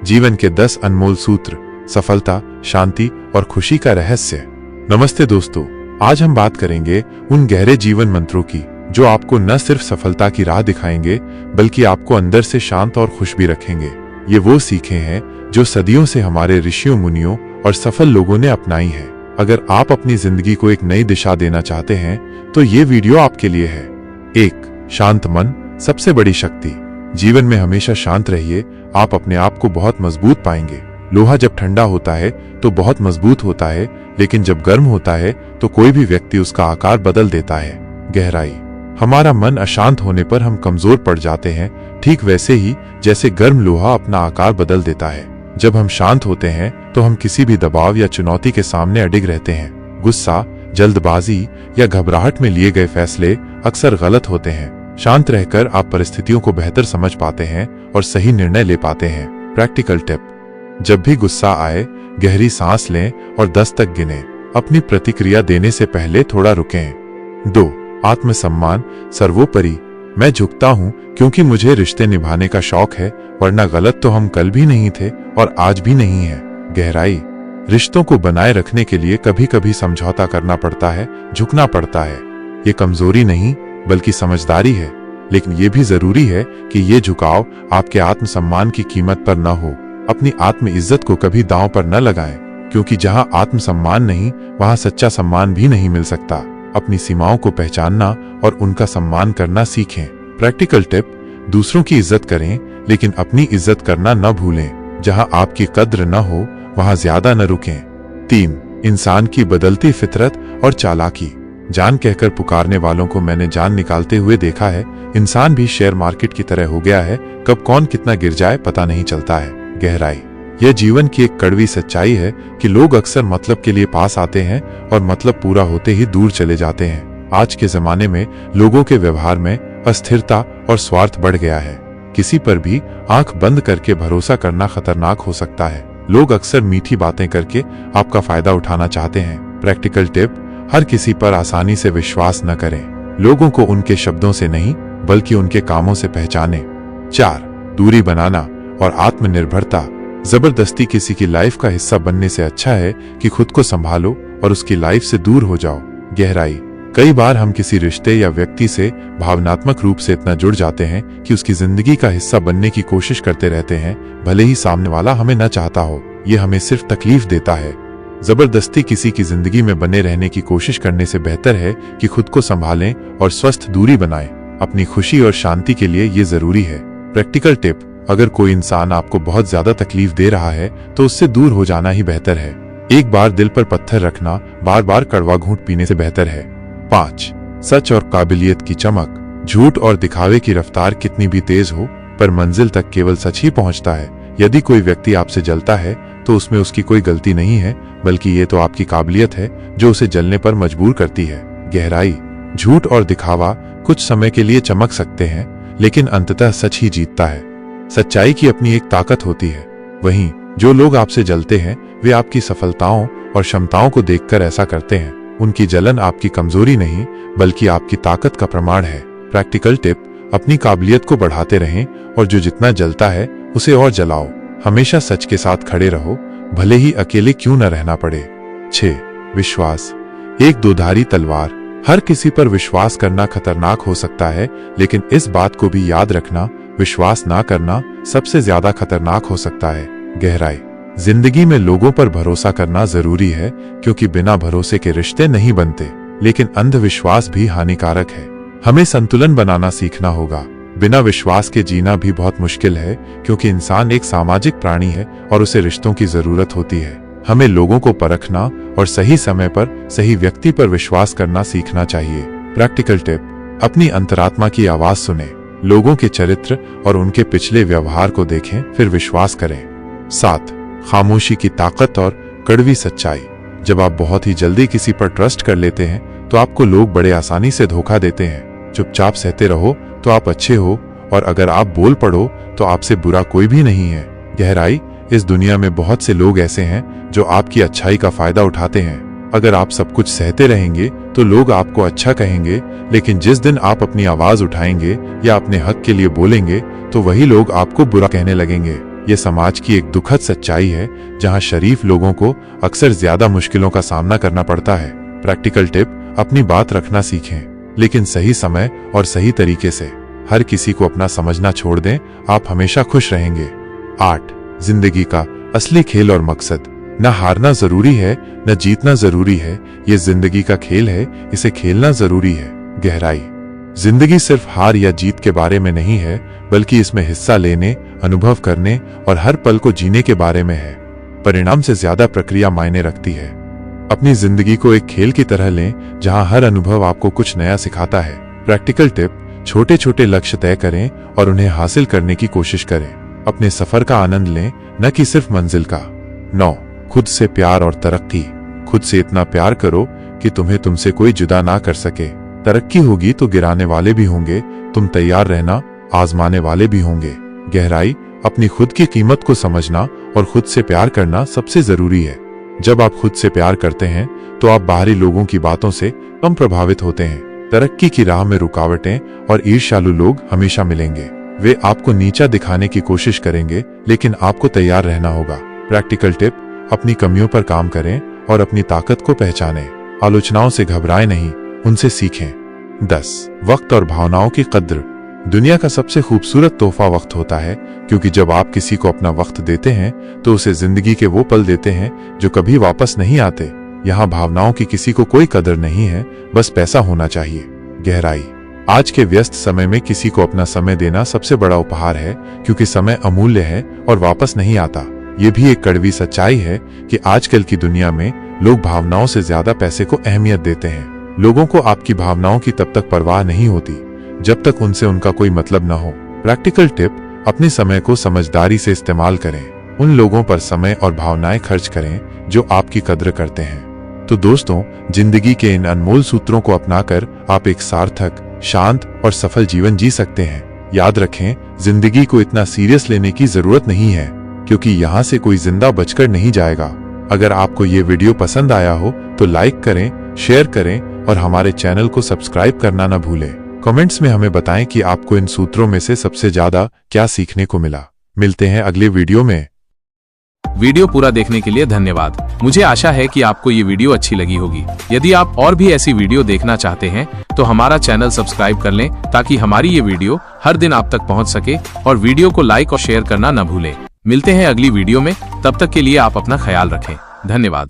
जीवन के 10 अनमोल सूत्र, सफलता, शांति और खुशी का रहस्य। नमस्ते दोस्तों, आज हम बात करेंगे उन गहरे जीवन मंत्रों की जो आपको न सिर्फ सफलता की राह दिखाएंगे बल्कि आपको अंदर से शांत और खुश भी रखेंगे। ये वो सीखें हैं जो सदियों से हमारे ऋषियों, मुनियों और सफल लोगों ने अपनाई है। अगर आप अपनी जिंदगी को एक नई दिशा देना चाहते हैं तो ये वीडियो आपके लिए है। 1. शांत मन सबसे बड़ी शक्ति। जीवन में हमेशा शांत रहिए, आप अपने आप को बहुत मजबूत पाएंगे। लोहा जब ठंडा होता है तो बहुत मजबूत होता है, लेकिन जब गर्म होता है तो कोई भी व्यक्ति उसका आकार बदल देता है। गहराई। हमारा मन अशांत होने पर हम कमजोर पड़ जाते हैं, ठीक वैसे ही जैसे गर्म लोहा अपना आकार बदल देता है। जब हम शांत होते हैं तो हम किसी भी दबाव या चुनौती के सामने अडिग रहते हैं। गुस्सा, जल्दबाजी या घबराहट में लिए गए फैसले अक्सर गलत होते हैं। शांत रहकर आप परिस्थितियों को बेहतर समझ पाते हैं और सही निर्णय ले पाते हैं। प्रैक्टिकल टिप: जब भी गुस्सा आए, गहरी सांस लें और 10 तक गिनें। अपनी प्रतिक्रिया देने से पहले थोड़ा रुकें। 2. आत्मसम्मान सर्वोपरि। मैं झुकता हूं क्योंकि मुझे रिश्ते निभाने का शौक है, वरना गलत तो हम कल भी नहीं थे और आज भी नहीं है। गहराई। रिश्तों को बनाए रखने के लिए कभी कभी समझौता करना पड़ता है, झुकना पड़ता है। ये कमजोरी नहीं बल्कि समझदारी है, लेकिन ये भी जरूरी है कि ये झुकाव आपके आत्मसम्मान की कीमत पर न हो। अपनी आत्म इज्जत को कभी दांव पर न लगाएं, क्योंकि जहां आत्मसम्मान नहीं वहां सच्चा सम्मान भी नहीं मिल सकता। अपनी सीमाओं को पहचानना और उनका सम्मान करना सीखें। प्रैक्टिकल टिप: दूसरों की इज्जत करें लेकिन अपनी इज्जत करना न भूलें। जहां आपकी कद्र न हो वहां ज्यादा न रुकें। 3. इंसान की बदलती फितरत और चालाकी। जान कहकर पुकारने वालों को मैंने जान निकालते हुए देखा है। इंसान भी शेयर मार्केट की तरह हो गया है, कब कौन कितना गिर जाए पता नहीं चलता है। गहराई। यह जीवन की एक कड़वी सच्चाई है कि लोग अक्सर मतलब के लिए पास आते हैं और मतलब पूरा होते ही दूर चले जाते हैं। आज के जमाने में लोगों के व्यवहार में अस्थिरता और स्वार्थ बढ़ गया है। किसी पर भी आंख बंद करके भरोसा करना खतरनाक हो सकता है। लोग अक्सर मीठी बातें करके आपका फायदा उठाना चाहते हैं। प्रैक्टिकल टिप: हर किसी पर आसानी से विश्वास न करें। लोगों को उनके शब्दों से नहीं बल्कि उनके कामों से पहचानें। 4. दूरी बनाना और आत्मनिर्भरता। जबरदस्ती किसी की लाइफ का हिस्सा बनने से अच्छा है कि खुद को संभालो और उसकी लाइफ से दूर हो जाओ। गहराई। कई बार हम किसी रिश्ते या व्यक्ति से भावनात्मक रूप से इतना जुड़ जाते हैं कि उसकी जिंदगी का हिस्सा बनने की कोशिश करते रहते हैं, भले ही सामने वाला हमें न चाहता हो। ये हमें सिर्फ तकलीफ देता है। जबरदस्ती किसी की जिंदगी में बने रहने की कोशिश करने से बेहतर है कि खुद को संभालें और स्वस्थ दूरी बनाएं। अपनी खुशी और शांति के लिए ये जरूरी है। प्रैक्टिकल टिप: अगर कोई इंसान आपको बहुत ज्यादा तकलीफ दे रहा है तो उससे दूर हो जाना ही बेहतर है। एक बार दिल पर पत्थर रखना बार बार कड़वा घूंट पीने से बेहतर है। 5. सच और काबिलियत की चमक। झूठ और दिखावे की रफ्तार कितनी भी तेज हो, पर मंजिल तक केवल सच ही पहुंचता है। यदि कोई व्यक्ति आपसे जलता है तो उसमें उसकी कोई गलती नहीं है, बल्कि ये तो आपकी काबिलियत है जो उसे जलने पर मजबूर करती है। गहराई। झूठ और दिखावा कुछ समय के लिए चमक सकते हैं, लेकिन अंततः सच ही जीतता है। सच्चाई की अपनी एक ताकत होती है। वहीं जो लोग आपसे जलते हैं वे आपकी सफलताओं और क्षमताओं को देखकर ऐसा करते हैं। उनकी जलन आपकी कमजोरी नहीं बल्कि आपकी ताकत का प्रमाण है। प्रैक्टिकल टिप: अपनी काबिलियत को बढ़ाते रहें और जो जितना जलता है उसे और जलाओ। हमेशा सच के साथ खड़े रहो, भले ही अकेले क्यों न रहना पड़े। 6. विश्वास एक दोधारी तलवार। हर किसी पर विश्वास करना खतरनाक हो सकता है, लेकिन इस बात को भी याद रखना, विश्वास ना करना सबसे ज्यादा खतरनाक हो सकता है। गहराई। जिंदगी में लोगों पर भरोसा करना जरूरी है, क्योंकि बिना भरोसे के रिश्ते नहीं बनते, लेकिन अंधविश्वास भी हानिकारक है। हमें संतुलन बनाना सीखना होगा। बिना विश्वास के जीना भी बहुत मुश्किल है, क्योंकि इंसान एक सामाजिक प्राणी है और उसे रिश्तों की जरूरत होती है। हमें लोगों को परखना और सही समय पर सही व्यक्ति पर विश्वास करना सीखना चाहिए। प्रैक्टिकल टिप: अपनी अंतरात्मा की आवाज सुनें। लोगों के चरित्र और उनके पिछले व्यवहार को देखें, फिर विश्वास करें। 7. खामोशी की ताकत और कड़वी सच्चाई। जब आप बहुत ही जल्दी किसी पर ट्रस्ट कर लेते हैं तो आपको लोग बड़े आसानी से धोखा देते हैं। चुपचाप सहते रहो तो आप अच्छे हो, और अगर आप बोल पड़ो तो आपसे बुरा कोई भी नहीं है। गहराई। इस दुनिया में बहुत से लोग ऐसे हैं जो आपकी अच्छाई का फायदा उठाते हैं। अगर आप सब कुछ सहते रहेंगे तो लोग आपको अच्छा कहेंगे, लेकिन जिस दिन आप अपनी आवाज उठाएंगे या अपने हक के लिए बोलेंगे तो वही लोग आपको बुरा कहने लगेंगे। ये समाज की एक दुखद सच्चाई है जहां शरीफ लोगों को अक्सर ज्यादा मुश्किलों का सामना करना पड़ता है। प्रैक्टिकल टिप, अपनी बात रखना सीखें, लेकिन सही समय और सही तरीके से। हर किसी को अपना समझना छोड़ दें, आप हमेशा खुश रहेंगे। 8. जिंदगी का असली खेल और मकसद। न हारना जरूरी है, न जीतना जरूरी है। ये जिंदगी का खेल है, इसे खेलना जरूरी है। गहराई। जिंदगी सिर्फ हार या जीत के बारे में नहीं है, बल्कि इसमें हिस्सा लेने, अनुभव करने और हर पल को जीने के बारे में है। परिणाम से ज्यादा प्रक्रिया मायने रखती है। अपनी जिंदगी को एक खेल की तरह लें, जहां हर अनुभव आपको कुछ नया सिखाता है। प्रैक्टिकल टिप, छोटे छोटे लक्ष्य तय करें और उन्हें हासिल करने की कोशिश करें। अपने सफर का आनंद लें, न कि सिर्फ मंजिल का। 9. खुद से प्यार और तरक्की। खुद से इतना प्यार करो कि तुम्हें तुमसे कोई जुदा ना कर सके। तरक्की होगी तो गिराने वाले भी होंगे, तुम तैयार रहना, आजमाने वाले भी होंगे। गहराई, अपनी खुद की कीमत को समझना और खुद से प्यार करना सबसे जरूरी है। जब आप खुद से प्यार करते हैं तो आप बाहरी लोगों की बातों से कम प्रभावित होते हैं। तरक्की की राह में रुकावटें और ईर्ष्यालु लोग हमेशा मिलेंगे। वे आपको नीचा दिखाने की कोशिश करेंगे, लेकिन आपको तैयार रहना होगा। प्रैक्टिकल टिप, अपनी कमियों पर काम करें और अपनी ताकत को पहचानें। आलोचनाओं से घबराएं नहीं, उनसे सीखें। 10. वक्त और भावनाओं की कद्र। दुनिया का सबसे खूबसूरत तोहफा वक्त होता है, क्योंकि जब आप किसी को अपना वक्त देते हैं तो उसे जिंदगी के वो पल देते हैं जो कभी वापस नहीं आते। यहाँ भावनाओं की किसी को कोई कदर नहीं है, बस पैसा होना चाहिए। गहराई। आज के व्यस्त समय में किसी को अपना समय देना सबसे बड़ा उपहार है, क्योंकि समय अमूल्य है और वापस नहीं आता। ये भी एक कड़वी सच्चाई है कि आजकल की दुनिया में लोग भावनाओं से ज्यादा पैसे को अहमियत देते हैं। लोगों को आपकी भावनाओं की तब तक परवाह नहीं होती जब तक उनसे उनका कोई मतलब न हो। प्रैक्टिकल टिप, अपने समय को समझदारी से इस्तेमाल करें। उन लोगों पर समय और भावनाएं खर्च करें जो आपकी कद्र करते हैं। तो दोस्तों, जिंदगी के इन अनमोल सूत्रों को अपनाकर आप एक सार्थक, शांत और सफल जीवन जी सकते हैं। याद रखें, जिंदगी को इतना सीरियस लेने की जरूरत नहीं है, क्योंकि यहाँ से कोई जिंदा बचकर नहीं जाएगा। अगर आपको ये वीडियो पसंद आया हो तो लाइक करें, शेयर करें और हमारे चैनल को सब्सक्राइब करना न भूलें। कमेंट्स में हमें बताएं कि आपको इन सूत्रों में से सबसे ज्यादा क्या सीखने को मिला। मिलते हैं अगले वीडियो में। वीडियो पूरा देखने के लिए धन्यवाद। मुझे आशा है कि आपको ये वीडियो अच्छी लगी होगी। यदि आप और भी ऐसी वीडियो देखना चाहते हैं तो हमारा चैनल सब्सक्राइब कर लें, ताकि हमारी ये वीडियो हर दिन आप तक पहुंच सके। और वीडियो को लाइक और शेयर करना न भूलें। मिलते हैं अगली वीडियो में, तब तक के लिए आप अपना ख्याल रखें। धन्यवाद।